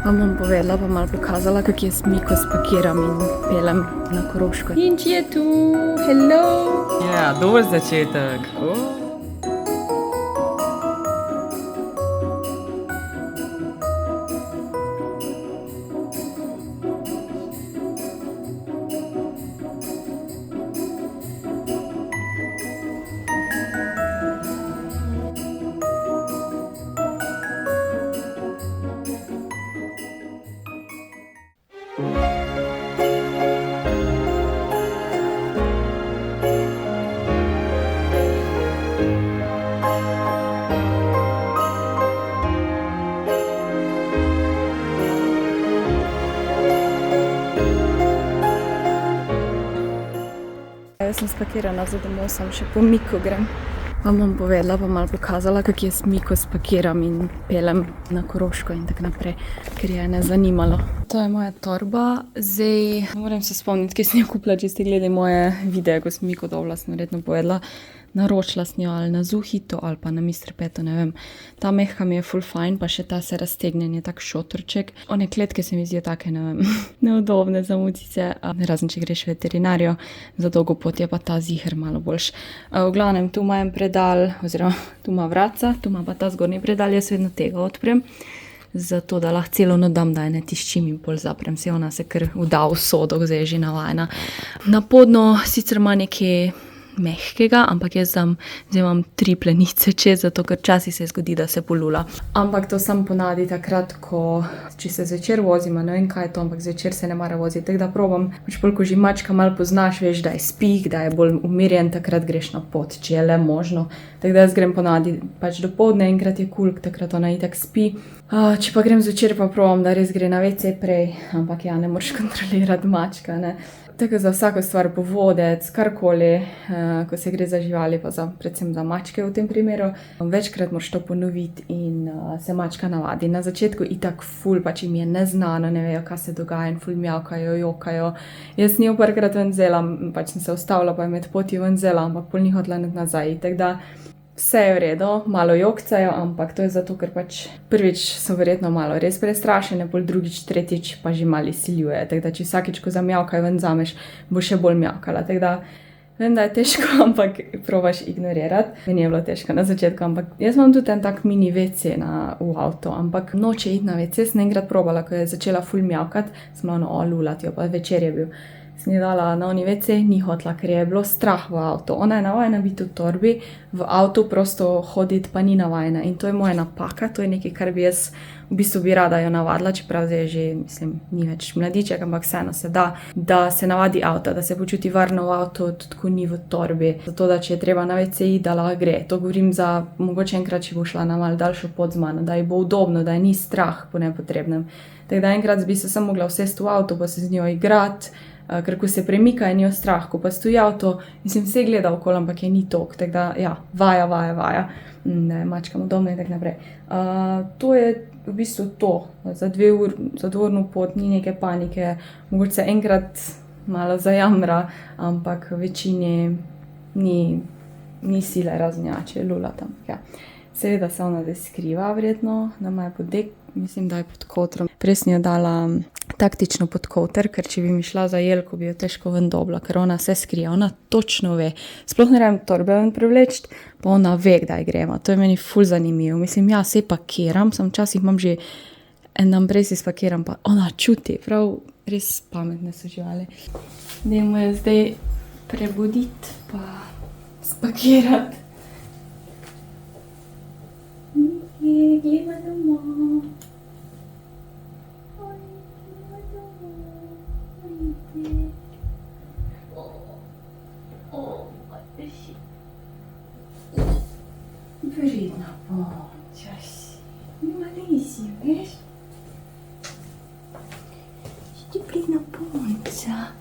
Vam bom povedala, pa malo pokazala, kako jaz Miko spakiram in pelem na Koroško. Inči je tu, hello! Ja, dober začetek. Jaz sem spakirana za domov, sem še po Miko grem. Vam bom povedala, pa malo pokazala, kako jaz Miko spakiram in pelem na Koroško in tako naprej, ker je ne zanimalo. To je moja torba. Zdaj, moram se spomniti, kaj sem jo kupila, če ste gledali moje videe, ko sem Miko dobila, sem verjetno povedala. Naročila sem jo ali na Zuhito ali pa na Mr. Peto, ne vem. Ta mehka mi je ful fajn, pa še ta se raztegne, je tak šotorček. One kletke se mi zdijo take, ne vem, neudobne za mucice, razen če greš veterinarijo, za dolgo pot je pa ta ziher malo boljš. V glavnem, tu imam predal, oziroma tu ima vratca, tu ima pa ta zgornji predal, jaz vedno tega odprem, zato da lahko celo noč dam, da je ne tiščim in pol zaprem. Se ona se kar vda v sodo, zdaj je že navajena. Na podno sicer ima nekaj mehkega, ampak jaz zdaj imam 3 plenice čez, zato ker včasih se zgodi, da se polula. Ampak to sam ponavadi takrat, če se zvečer vozim, ne vem kaj je to, ampak zvečer se ne mara voziti, tako da probam, pač pol, ko že mačka malo poznaš, veš, da je spih, da je bolj umirjen, takrat greš na pot, če je le možno. Tako da jaz grem ponavadi pač dopoldne, enkrat je kul, takrat ona itak spi. Če pa grem zvečer, pa probam, da res gre na WC prej, ampak ja, ne moreš kontrolirati mačka, ne. Tako za vsako stvar povodec, karkoli, ko se gre za živali, pa predvsem za mačke v tem primeru. Večkrat moraš to ponoviti in se mačka navadi. Na začetku itak ful, pač jim je neznano, ne vejo, kaj se dogaja in ful mjavkajo, jokajo. Jaz sem jo parkrat ven vzela, pač sem se ustavila, pa je med poti ven vzela, ampak pol ni hotela nazaj. Tako da vse je v redu, malo jokcajo, ampak to je zato, ker pač prvič so verjetno malo res prestrašene, pol drugič, tretjič pa že malo izsiljuje. Tako da če vsakič, ko zamjavkajo ven vzameš, bo še bolj mjavkala. Tako da vem, da je težko, ampak probaš ignorirati. Meni je bilo težko na začetku, ampak jaz imam tudi en tak mini WC v avto, ampak noče iti na WC, sem enkrat probala, ko je začela ful mjavkati, sem bila lulati jo, pa večer je bil. Sem ji dala na oni WC, ni hotla, ker je bilo strah v avto. Ona je navajena biti v torbi, v avtu prosto hoditi pa ni navajena. In to je moja napaka, to je nekaj, kar bi jaz v bistvu bi rada jo navadila, čeprav zdaj je že, mislim, ni več mladiček, ampak vseeno se da, da se navadi avta, da se počuti varno v avtu, tudi ko ni v torbi. Zato, da če je treba na WC iti, da lahko gre. To govorim za mogoče enkrat, če bo šla na malo daljšo pot z mano, da ji bo udobno, da ji ni strah po nepotrebnem. Tako da enkrat bi se samo mogla usesti v avto, pa se z njo igrati, ker ko se premika in jo strah, ko pa stoji avto, mislim, vse gleda okoli, ampak je ni tok, tako da, ja, vaja, da je mačkam udobno in tako naprej. To je v bistvu to, za 2-urno pot, ni neke panike, mogoče se enkrat malo zajamra, ampak v večini ni sile raznjače, lula tam, ja. Seveda se ona zdaj skriva, verjetno, nama je mislim, da je pod kotrom. Prej sem jo dala taktično pod koter, ker če bi mi šla za jelko, bi jo težko ven dobila, ker ona se skrija, ona točno ve. Sploh ne rabim torbe ven privleči, pa ona ve, kdaj gremo. To je meni ful zanimivo. Mislim, ja, se pakiram, včasih imam že en dan prej si spakiram, pa ona čuti, prav res pametne so živali. Dajmo jo zdaj prebuditi, pa spakirati. Gremo domov. Pridna punča si. Mali si, veš? Ti pridna punča.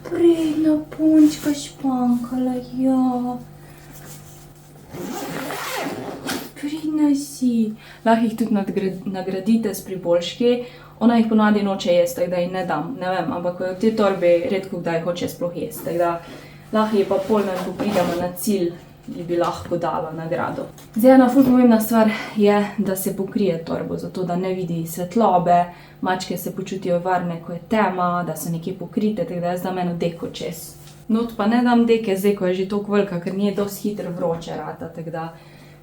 Pridna punčka špankala, ja. Pridna si. Lahko jih tudi nagradite s priboljški. Ona jih ponavadi noče jesti, tako da jih ne dam, ne vem, ampak v tej torbi redko kdaj hoče sploh jesti, tako da lahko ji pa pol, ko pridemo na cilj, ji bi lahko dala nagrado. Zdaj, ena ful pomembna stvar je, da se pokrije torbo, zato da ne vidi svetlobe, mačke se počutijo varne, ko je tema, da so nekje pokrite, tako da jaz dam eno deko čez. Not pa ne dam deke zdaj, ko je že toliko velika, ker nje dosti hitro vroče rata, tako da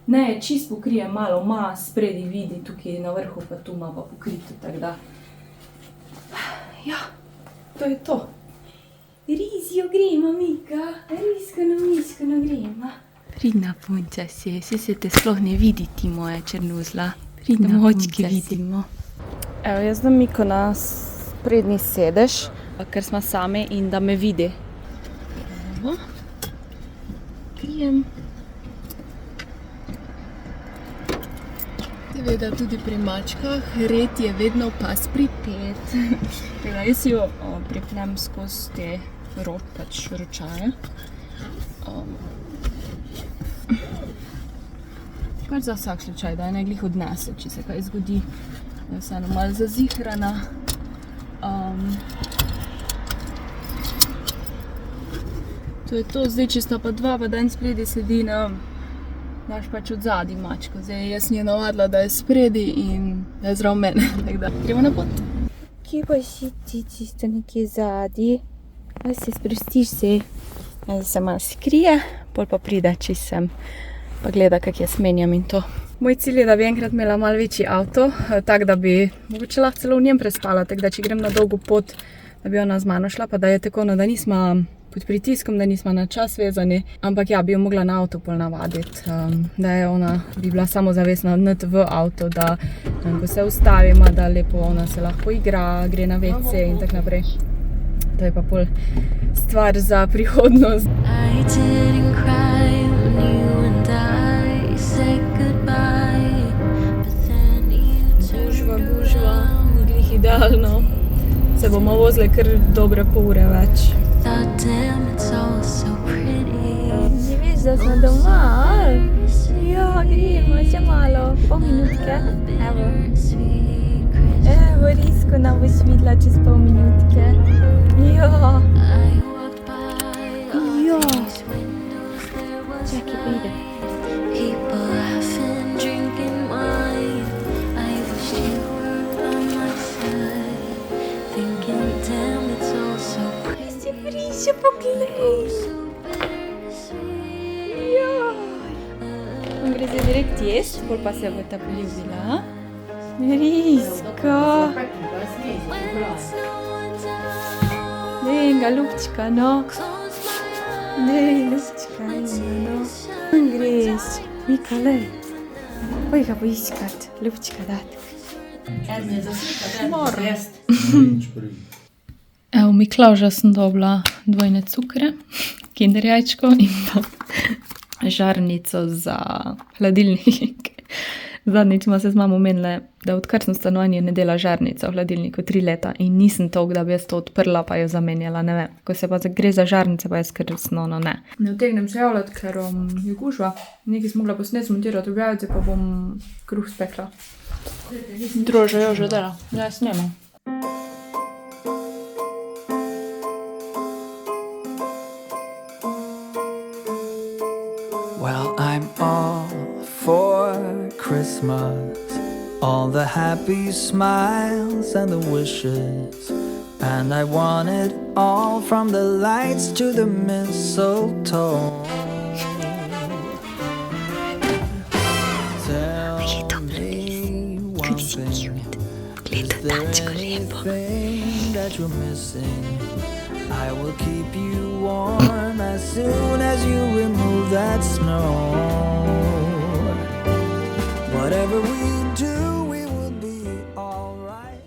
ne, čist pokrije malo, ima spredi vidi, tukaj na vrhu pa tu ima pa pokrito, tako da ja, to je to. Rizijo gremo, Mika, riskano gremo. Pridna punca si, se te sploh ne vidi ti moja črnuzla. Pridna punca vidimo. Evo, jaz dam Miko na prednji sedež, ker smo same in da me vidi. Evo, krijem. Seveda tudi pri mačkah, red je vedno pas pripet. Jaz jo pripnem skozi te ročaje. Pač za vsak slučaj, da je ne glih odnese, če se kaj zgodi. Je vseeno malo zazihrana. To je to, zdaj če sta pa dva, pa dan spredi sedi, daš pač od zadnji mačko. Zdaj jaz nje navadila, da je spredi in da je zrav mene. Gremo na pot. Kje pa si ti čisto nekje zadnji? Aj se sprostiš se. Zdaj se malo skrije, pol pa pride čisto sem. Pa gleda, kak jaz menjam in to. Moj cilj je, da bi enkrat imela malo večji avto, tak da bi mogoče lahko celo v njem prespala, tako da če grem na dolgo pot, da bi ona z mano šla, pa da je tako, da nisma pod pritiskom, da nismo na čas vezani, ampak ja, bi jo mogla na avto pol navaditi, da je ona, bi bila samozavestna v avto, da ko se ustavimo, da lepo ona se lahko igra, gre na WC in tak naprej. To je pa pol stvar za prihodnost. Gužva, ni glih idealno. Se bomo vozili kar dobre pol ure več. Ne veš, da smo doma, ja, gremo še malo, pol minutke. Evo, Risko nam boš videla čez pol minutke. Ja. Ja. Čakaj, pride. Še poglej. On gre zdaj direkt jest, pol pa se bo ta poljubila. Risko. Dej ga, ljubčka, no. Dej, ljubčka, no. On greš. Mika, lej. Poj ga poiskat, ljubčka dat. Mor. Evo, Miklavža sem dobila dvojne cukre, kinder jajčko in pa žarnico za hladilnik. Zadnjič smo se z mamo menile, da odkar sem v stanovanju ne dela žarnica v hladilniku 3 leta in nisem toliko, da bi jaz to odprla pa jo zamenjala, ne vem. Ko se pa gre za žarnice, pa jaz kar osnovno ne. Ne utegnem se javljati, ker je gužva. Nekaj sem mogla posnet zmontirati v jajce, pa bom kruh spekla. Droža jo že dela, ja, snema. Well, I'm all for Christmas, all the happy smiles and the wishes, and I want it all from the lights to the mistletoe. Tell me one thing, is there anything that you're missing? I will keep you warm as soon as you remove that snow. Whatever we do, we will be alright.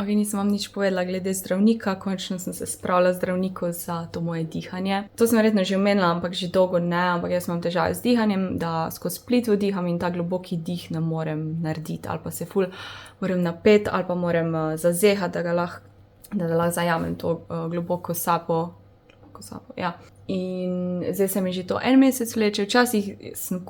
Ok, nisem vam nič povedala glede zdravnika, končno sem se spravila zdravniku za to moje dihanje. To sem verjetno že omenila, ampak že dolgo ne, ampak jaz imam težave z dihanjem, da skozi plitvo diham in ta globoki dih ne morem narediti, ali pa se ful moram napet, ali pa moram zazehati, da lahko zajamem to globoko sapo. Ja. In zdaj se mi že to 1 mesec vleče, včasih sem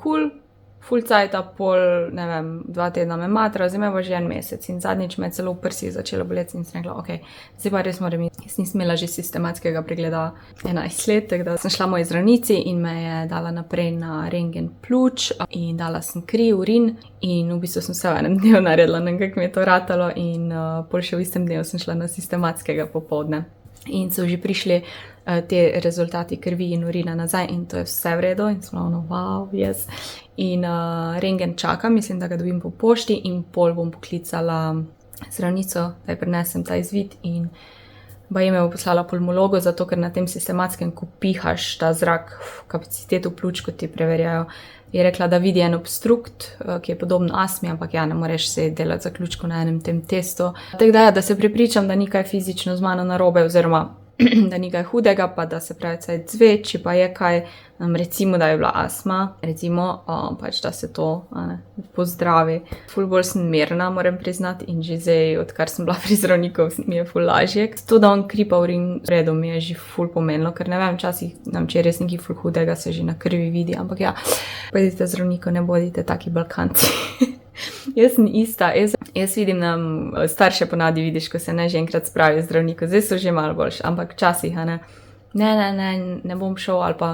ful cajta, pol, ne vem, 2 tedna me matra, zdaj me bo že 1 mesec in zadnjič me je celo v prsih začelo boleti in sem rekla, ok, zdaj pa res moram iti. Jaz nisem imela že sistematskega pregleda 11 let, tako da sem šla moji zdravnici in me je dala naprej na rentgen pljuč in dala sem kri, urin in v bistvu sem vse v enem dnevu naredila, nekako mi je to ratalo in pol še v istem dnevu sem šla na sistematskega popoldne. In so že prišli te rezultati krvi in urina nazaj in to je vse v redu in sem ono, wow, yes. In rentgen čakam, mislim, da ga dobim po pošti in pol bom poklicala zdravnico, da ji prinesem ta izvid in baje me bo poslala pulmologo, zato ker na tem sistematskem, ko pihaš ta zrak, kapacitetu pljuč, ko ti preverjajo, je rekla, da vidi en obstrukt, ki je podobno astmi, ampak ja, ne moreš se delati zaključko na enem tem testu. Tako da ja, da se prepričam, da ni kaj fizično z mano narobe, oziroma da ni kaj hudega, pa da se pravi caj cve, če pa je kaj, recimo, da je bila astma, recimo, pač da se to pozdravi. Ful bolj sem mirna, moram priznati, in že zdaj, odkar sem bila pri zdravniku, mi je ful lažje. To, da on kri pa urin v redu, mi je že ful pomenilo, ker ne vem, včasih nam, če je res nekaj ful hudega, se že na krvi vidi, ampak ja, pojdite zdravniku, ne bodite taki Balkanci. Jaz sem ista, jaz vidim, da starše ponavadi vidiš, ko se ne že enkrat spravijo zdravniku, zdaj so že malo boljši, ampak včasih, ne bom šel, ali pa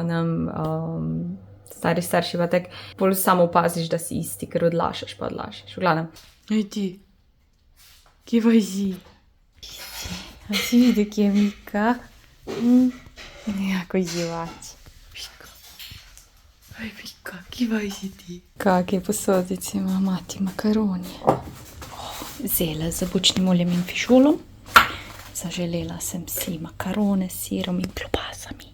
starši pa tak, bolj samo opaziš, da si isti, ker odlašaš, v glavnem. Ej ti, kje pa si? A si videl, kje je Mika? Ja, ko izjivač. Ej, Mika, kje pa si ti? Kakje posodice ima mati makaroni. Vzela z bučnim oljem in fižolom. Zaželela sem si makarone s sirom in klobasami.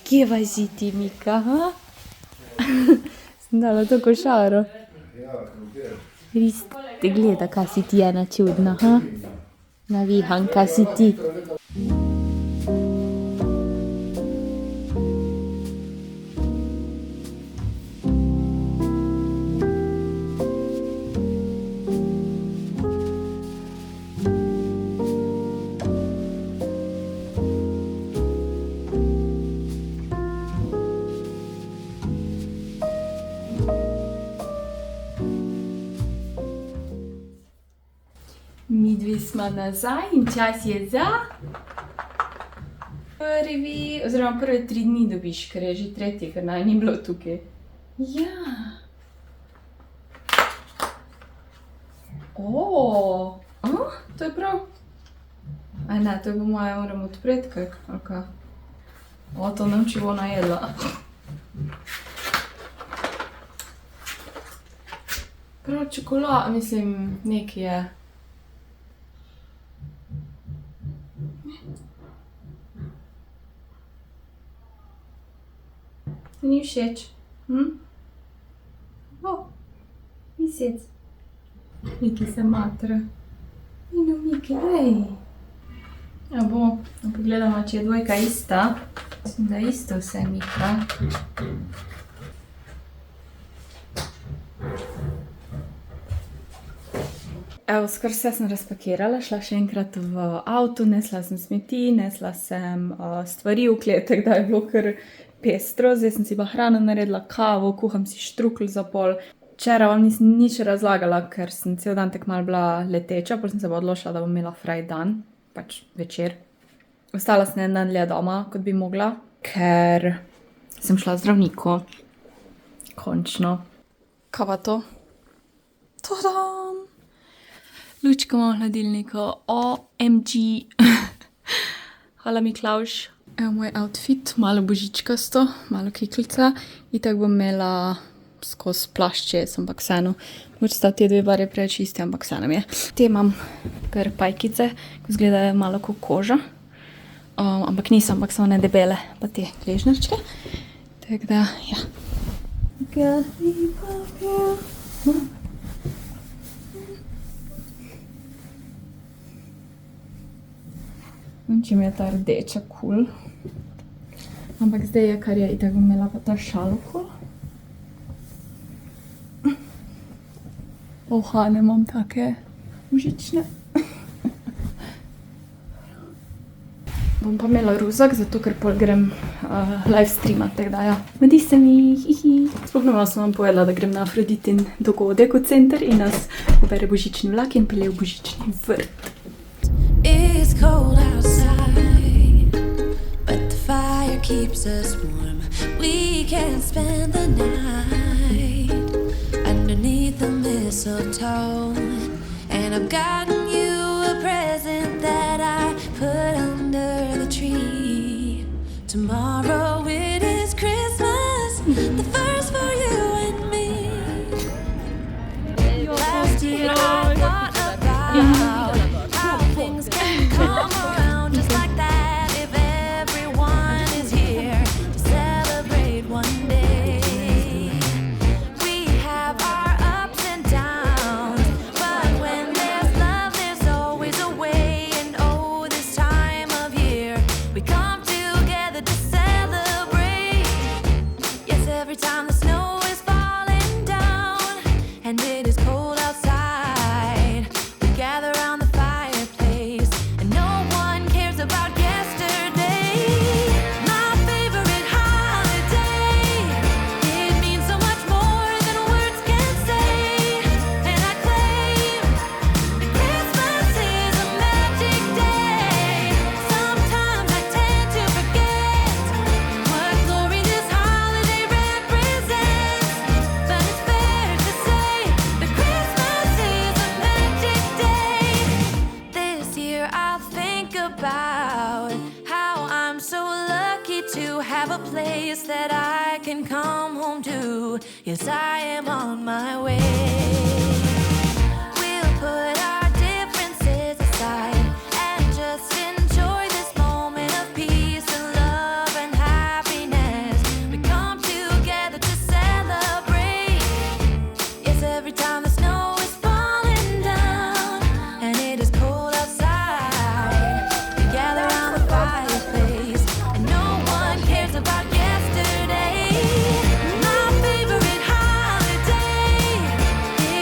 Kje pa si ti, Mika, ha? Sem dala to košaro. Res te gleda, kaj si ti ena čudna, ha? Navihan, kaj si ti. Mi dve smo nazaj in čas je za prve 3 dni dobiš, ker je že 3, ker naj ni bilo tukaj. Ja. To je prav. Aj ne, to je po moje, moram odpreti kak, ali kaj. To nam če bo najedla. Prav čokolad, mislim, nekaj je. Ti ni všeč? Mesec. Miki se matra. Ino, Miki, lej. Ja bo, pogledamo, če je dvojka ista. Mislim, da je isto vse, Mika. Evo, skoraj vse sem razpakirala, šla še enkrat v avto, nesla sem smeti, nesla sem stvari v kletek, da je bilo kar pestro. Zdaj sem si pa hrano naredila, kavo, kuham si štrukelj za pol. Včeraj vam nisem nič razlagala, ker sem cel dan tako malo bila leteča, potem sem se pa odločila, da bom imela fraj dan, pač večer. Ostala sem en dan dlje doma, kot bi mogla, ker sem šla zdravniku. Končno. Kaj pa to? Tadam! Lučko imam v hladilniku, OMG. Hvala, Miklavž. Evo moj outfit, malo božičkasto, malo kiklica. Itak bom imela skozi plašče, ampak vseeno. Mogoče sta te 2 barje preveč iste, ampak vseeno je. Te imam kar pajkice, ko izgledajo malo kot koža. Ampak niso, ampak so one debele, pa te gležnarčke. Tako da, ja. In če mi je ta rdeča kul. Ampak zdaj je, kar je itak bom imela pa ta šalokol. Ohane imam take božične. Bom pa imela ruzak, zato ker pol grem live streamat, tako da ja. Mudi se mi, hihi. Spomnila sem vam povedala, da grem na Afroditin dogodek v center in nas pobere božični vlak in pelje v božični vrt. It's cold outside, but the fire keeps us warm. We can spend the night underneath the mistletoe. And I've gotten you a present that I put under the tree. Tomorrow it is Christmas, the first for you and me. Last year I thought about how things can come around just like that if everyone is here to celebrate one day. We have our ups and downs, but when there's love there's always a way. And oh, this time of year we come together to celebrate. Yes, every time the snow is falling down and it is cold outside, we gather around the fireplace and no one cares about yesterday. My favorite holiday, it means so much more than words can say. And I claim that Christmas is a magic day. Sometimes I tend to forget what glory this holiday represents, but it's fair to say that Christmas is a magic day. This year I'll think about how I'm so lucky to have a place that I can come home to. Yes, I am on my way. We'll put our differences aside and just enjoy this moment of peace and love and happiness. We come together to celebrate. Yes, every time the snow is falling down and it is cold outside, we gather around the fireplace and no one cares about yesterday. My favorite holiday,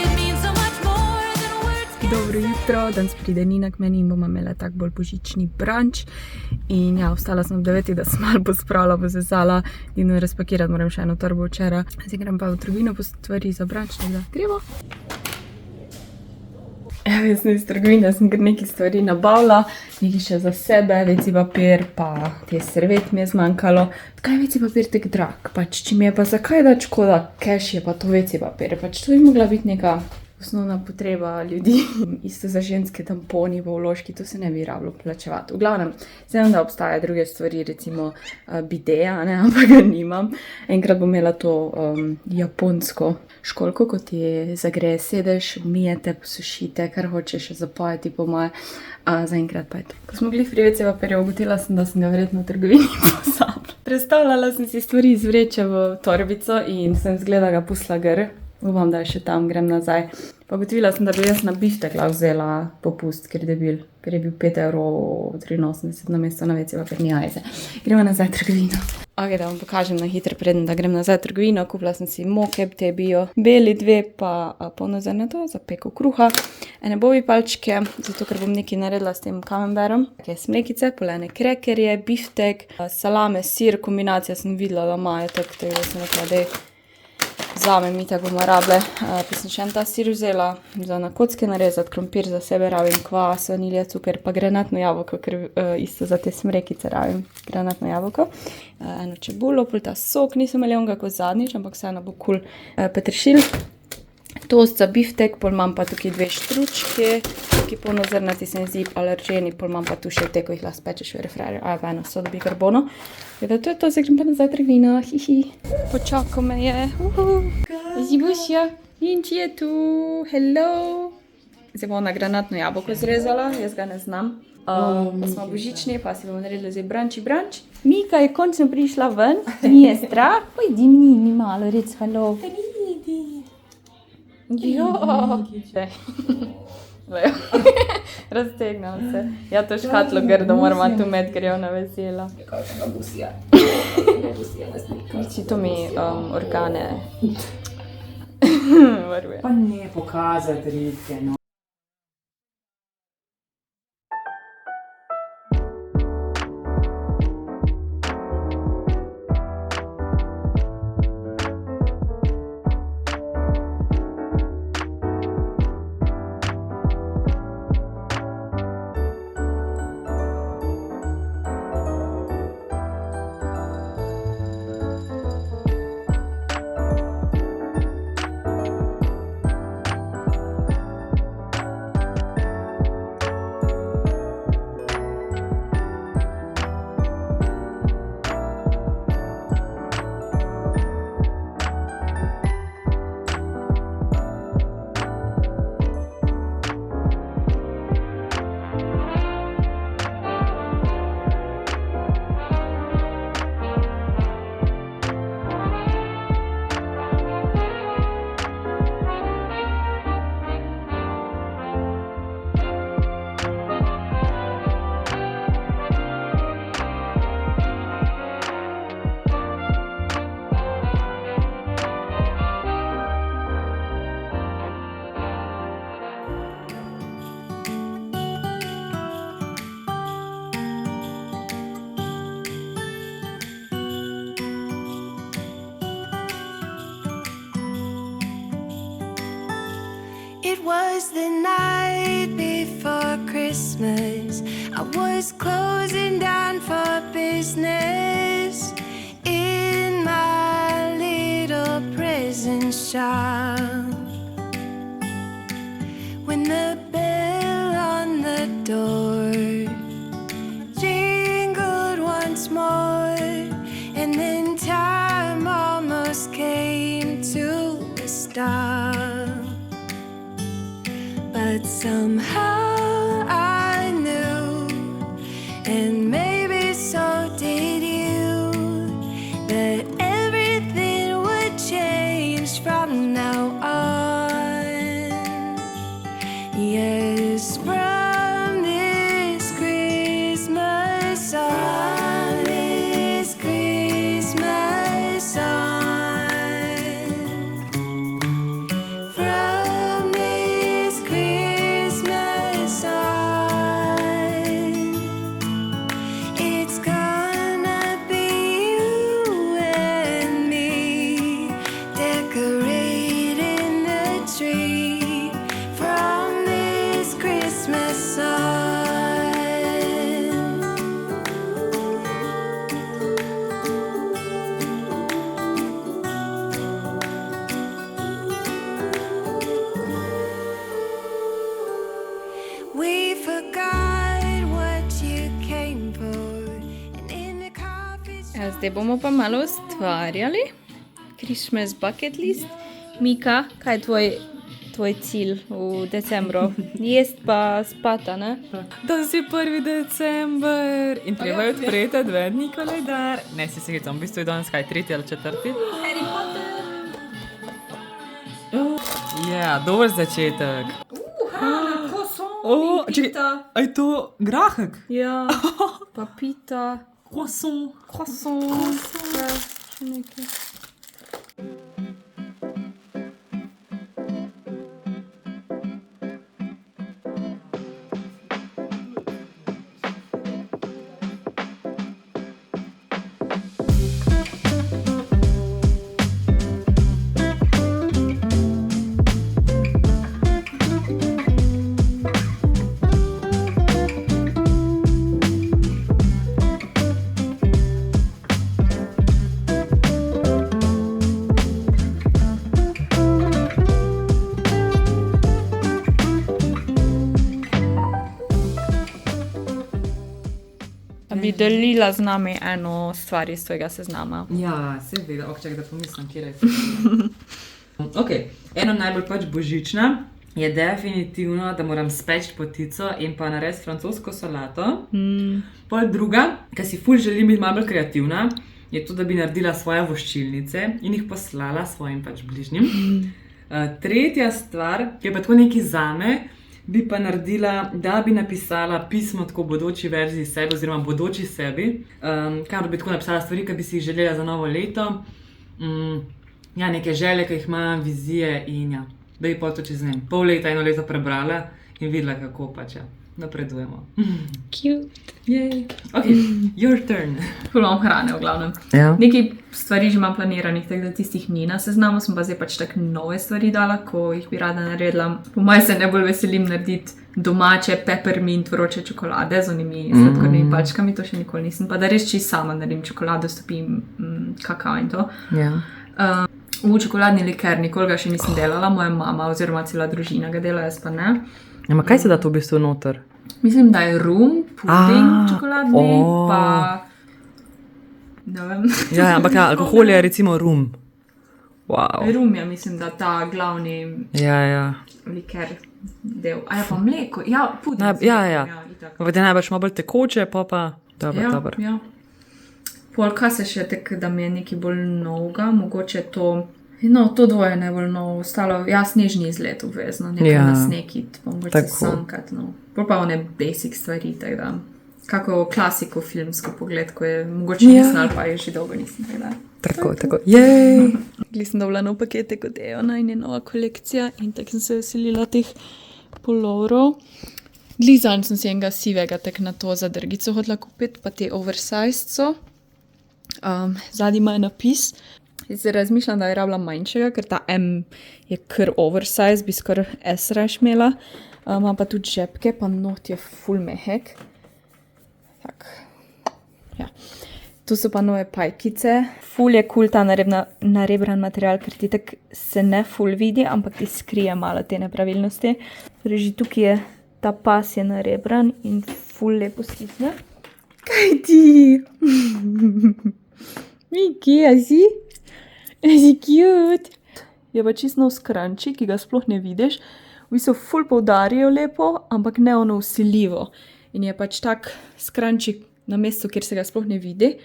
it means so much more than words can Dobro jutro, danes pride Nina k meni in bomo imela tak bolj božični brunch. In ja, vstala sem ob 9, da sem malo pospravila, pozvezala in razpakirati moram še eno torbo včeraj. Zdaj grem pa v trgovino po stvari za brunch, tako da gremo. Evo, jaz sem iz trgovine, sem kar nekaj stvari nabavila, nekaj še za sebe, veci papir, pa te servet mi je zmanjkalo. Kaj je veci papir tak drag? Pač, če mi je pa zakaj dati škoda, cash je pa to veci papir, pač to bi mogla biti neka osnovna potreba ljudi. Isto za ženske tamponi, pa vložki, to se ne bi rabilo plačevati. V glavnem, vem, da obstaja druge stvari, recimo bideja, ne, ampak ga nimam. Enkrat bom imela to japonsko školjko, ko ti zagreje sedež, umijete, posušite, kar hočeš zapojati po moje. Zaenkrat pa je to. Ko smo bili pri WC papirju, ugotila sem, da sem ga verjetno v trgovini pozabila. Predstavljala sem si stvari iz vreče v torbico in sem zgleda ga pusla gor. Upam, da je še tam, grem nazaj. Pa ugotovila sem, da bi jaz na biftek lahko vzela popust, ker je bil 5,83 € na mesto na WC papir, ni ajze. Gremo nazaj v trgovino. Ok, da vam pokažem na hitro preden, da grem nazaj v trgovino. Kupila sem si mokeb, te bio beli 2, pa polnozrnato za peko kruha. Ene bobi palčke, zato ker bom nekaj naredila s tem camembertom. Take smrekice, polene krekerje, biftek, salame, sir, kombinacija sem videla, da imajo tako, da sem rekla, da vzamem mi tako bomo rable. Pa sem še en ta sir vzela za na kocke narezati, krompir za sebe rabim, kvas, vanilja, cuker, pa granatno jabolko, ker isto za te smrekice rabim granatno jabolko. Eno čebulo, pol ta sok, nisem imela onga kot zadnjič, ampak vseeno bo kul peteršilj. Toast za biftek, pol imam pa tukaj 2 štručke, ki polnozrnati se mi zdi alergeni, pol imam pa tu še te, ko jih lahko spečeš v refrarju, eno sodo bikarbono. Da to je to, zdaj grem pa nazaj trgovino, hihi. Počakal me je, Zibušja, Linči je tu, hello. Zdaj bomo na granatno jabolko zrezala, jaz ga ne znam. Pa smo božični, pa si bomo naredili zdaj brunch. Mika je končno prišla ven, ni je strah, pojdi mi malo, rec hello. Jo, Raztegnam se. Ja, to škatlo grdo moramo tu med, ker je ona vesela. Kakšna busija. Busija na slika. Očito mi organe varuje. Pa ne pokazati ritke, no. It was the night before Christmas. I was closing down for business in my little present shop. When the bell on the door jingled once more, and then time almost came to a stop. But somehow I knew, and maybe so did you, that everything would change from now on. Yes, from this Christmas on, this Christmas on. From this Christmas on, it's gonna be you and me decorating the tree. From this Christmas on. We forgot what you came for, and in the coffee shop. Zdaj bomo pa malo ustvarjali. Christmas bucket list. Mika, kaj je tvoj cilj v decembru? Jest pa spata, ne? Danes je 1. december in treba je odpreti adventni koledar. Ne, si se hecam, v bistvu je danes kaj, 3. ali 4. Harry Potter! Ja, dober začetek. Čekaj, a je to grahek? Ja, pa pita, Croissant. croissant, ja, še nekaj. Bi delila z nami eno stvar iz tvojega seznama. Ja, seveda. Čakaj, da pomislim, kje je. Ok, eno najbolj pač božična je definitivno, da moram speči potico in pa narediti francosko solato. Pol druga, ki si ful želim biti malo bolj kreativna, je to, da bi naredila svoje voščilnice in jih poslala svojim pač bližnjim. Tretja stvar, ki je pa tako neki zame, bi pa naredila, da bi napisala pismo tako bodoči verziji sebe oziroma bodoči sebi, kamor bi tako napisala stvari, ki bi si jih želela za novo leto, ja, neke želje, ki jih imam, vizije in ja, da bi pa to čez pol leta, 1 leto prebrala in videla, kako pač ja, napredujemo. Cute. Yay. Ok, your turn. Ful imam hrane v glavnem. Ja. Nekaj stvari že imam planiranih, tako da tistih ni na seznamu, sem pa zdaj pač tako nove stvari dala, ko jih bi rada naredila. Po mojem se najbolj veselim narediti domače peppermint vroče čokolade z onimi sladkornimi palčkami, to še nikoli nisem, pa da res čisto sama naredim čokolado, stopim kakao in to. Ja. V čokoladni liker nikoli ga še nisem delala, moja mama oziroma cela družina ga dela, jaz pa ne. Ma kaj se da to v bistvu noter? Mislim, da je rum, puding čokoladni, pa ne vem. Ja, ampak ja, alkohol je recimo rum. Wow. Rum je, mislim, da ta glavni Ja. liker del. A je pa mleko? Ja, puding. Ja. Itak. Ampak da najbolj malo bolj tekoče, pa. Dobro. Ja. Polka se še tek, da mi je nekaj bolj novega, mogoče to. No, to dvoje je najbolj novo, ostalo, ja, snežni izlet obvezno, nekaj Ja. na snekit, pa mogoče Tako. sankat, no. Bolj pa one basic stvari, tako da. Kako klasiko filmsko pogled, ko je mogoče nisem ali pa je že dolgo nisem gledala. Tako. Jej! Gli sem dobila nov pakete kot Eona in je nova kolekcija in tako sem se veselila teh polovrov. Glizan sem si enega sivega tek na to za drgico hodila kupiti, pa te oversized so. Zadnji ima napis. Zdaj se razmišljam, da je rabila manjšega, ker ta M je kar oversized, bi skoraj S raš imela. Ima pa tudi žepke, pa not je full mehek. Tak. Ja. Tu so pa nove pajkice. Ful je cool ta narebran material, ker ti tak se ne ful vidi, ampak ti skrije malo te nepravilnosti. Torej, že tukaj je ta pas je narebran in ful lepo stisne. Kaj ti? Miki, a si? A si cute? Je pa čisto nov skranči, ki ga sploh ne vidiš. V bistvu ful poudarijo lepo, ampak ne ono vsiljivo. In je pač tak skrančik na mestu, kjer se ga sploh ne vidi.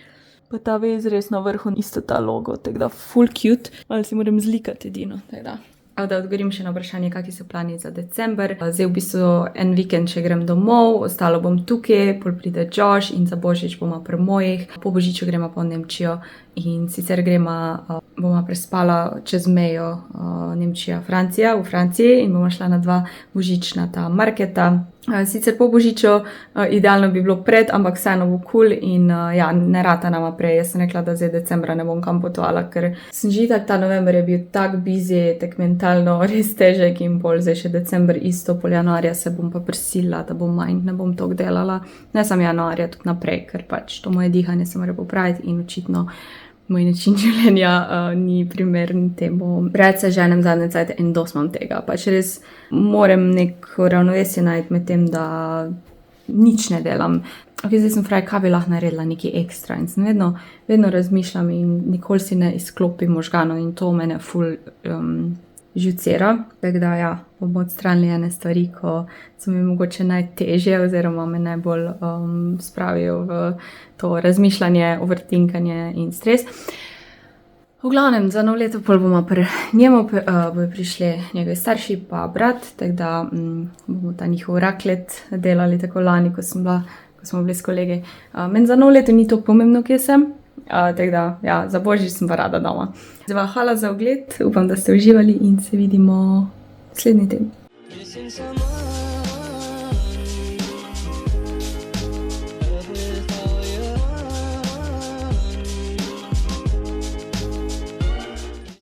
Pa ta vez res na vrhu isto ta logo, tako da full cute. Ali si moram zlikati edino, tako da. Da odgovorim še na vprašanje, kakšni so plani za december. Zdaj v bistvu en vikend še grem domov, ostalo bom tukaj, pol pride Josh in za božič bomo pri mojih. Po božiču gremo pa v Nemčijo in sicer bomo prespala čez mejo Nemčija-Francija v Franciji in bomo šla na 2 božična ta marketa. Sicer po božiču idealno bi bilo pred, ampak vseeno bo cool in ja, ne rata nama prej. Jaz sem rekla, da zdaj decembra ne bom kam potovala, ker sem že tak ta november je bil tak busy, tak mentalno res težek in pol zdaj še december isto, pol januarja se bom pa prisila, da bom manj, ne bom toliko delala. Ne samo januarja, tudi naprej, ker pač to moje dihanje se mora popraviti in očitno moj način življenja ni primeren temu. Pred se ženem zadnje cajte in dosti imam tega. Pač res moram neko ravnovesje najti med tem, da nič ne delam. Ok, zdaj sem fraj, kaj bi lahko naredila nekaj ekstra in sem vedno razmišljam in nikoli si ne izklopim možganov in to mene ful žucera. Tako da ja, bomo odstranili ene stvari, ko so mi mogoče najtežje oziroma me najbolj spravijo v to razmišljanje, overtinkanje in stres. V glavnem, za novo leto pol bomo pri njemu bojo prišli njegovi starši pa brat, tako da bomo ta njihov raklet delali tako lani, ko smo bili s kolegi. Meni za novo leto ni to pomembno, kje sem. Tako da, ja, za božič sem pa rada doma. Zdaj, hvala za ogled, upam, da ste uživali in se vidimo naslednji teden.